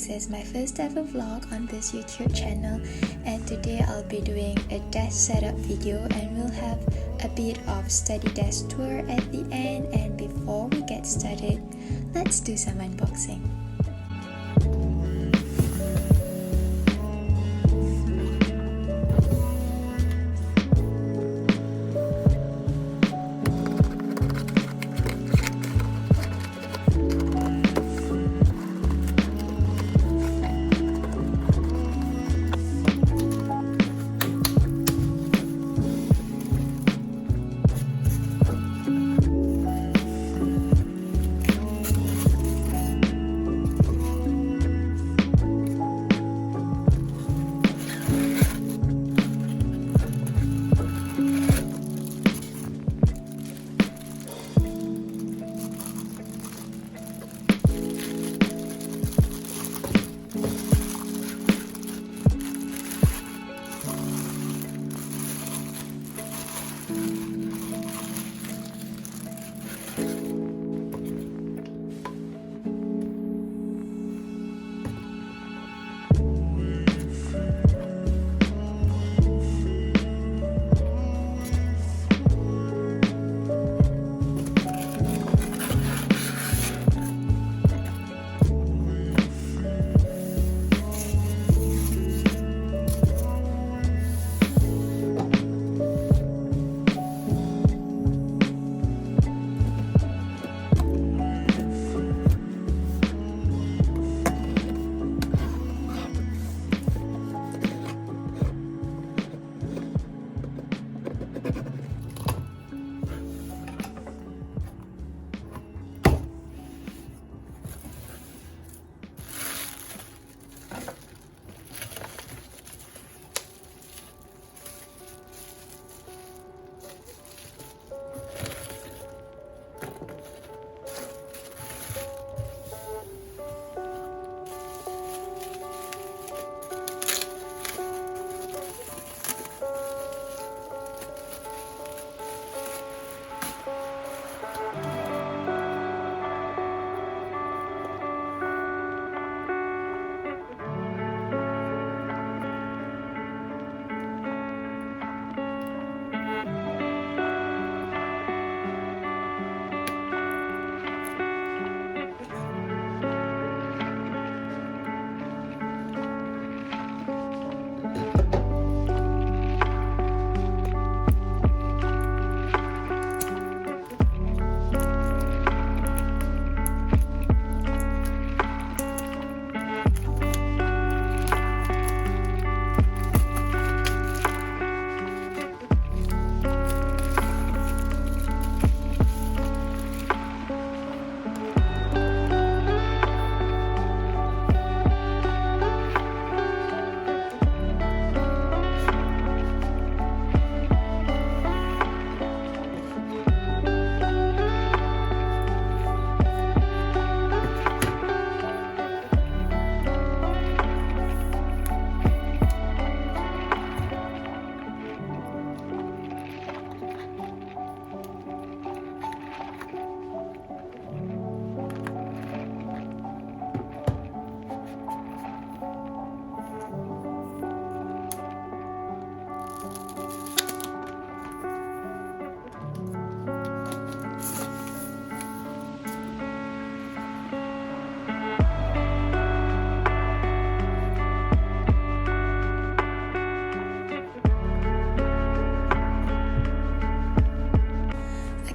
this is my first ever vlog on this YouTube channel, and today I'll be doing a desk setup video and we'll have a bit of study desk tour at the end. And before we get started, let's do some unboxing.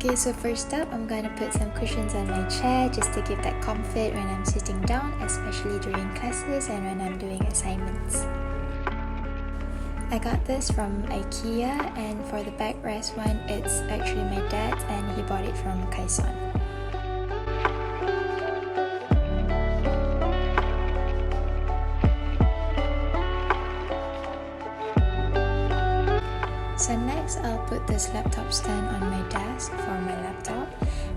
Okay, so first up, I'm gonna put some cushions on my chair just to give that comfort when I'm sitting down, especially during classes and when I'm doing assignments. I got this from IKEA, and for the backrest one, it's actually my dad's and he bought it from Kaison. So next, I'll put this laptop stand on my desk for my laptop,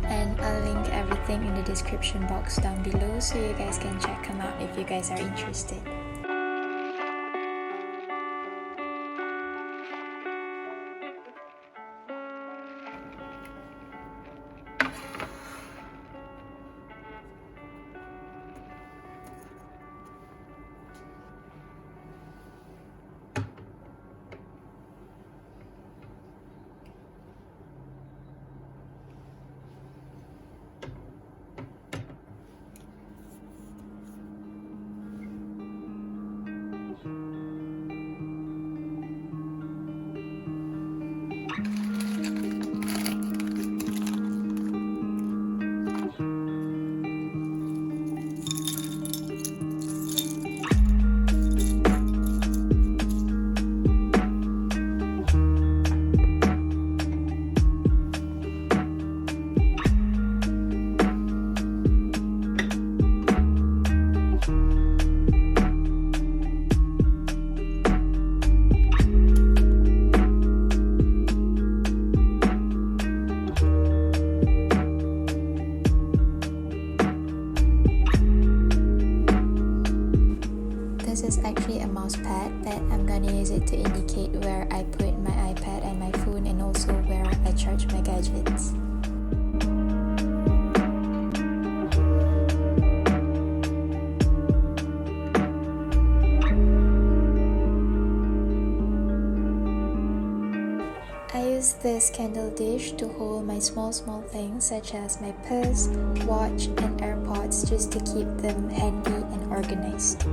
and I'll link everything in the description box down below so you guys can check them out if you guys are interested. is actually a mouse pad, but I'm gonna use it to indicate where I put my iPad and my phone, and also where I charge my gadgets. I use this candle dish to hold my small things such as my purse, watch and AirPods, just to keep them handy and organized.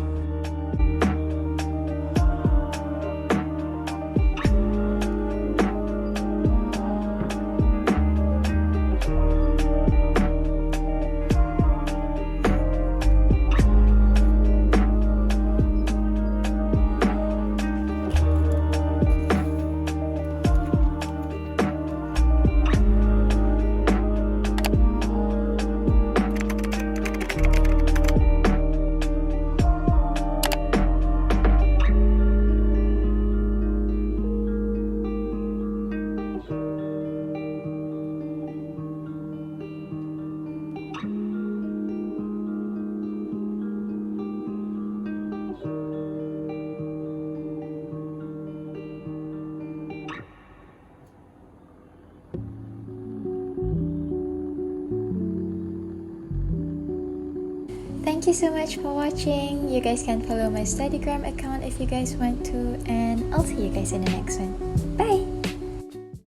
Thank you so much for watching. You guys can follow my Steadygram account if you guys want to, and I'll see you guys in the next one. Bye!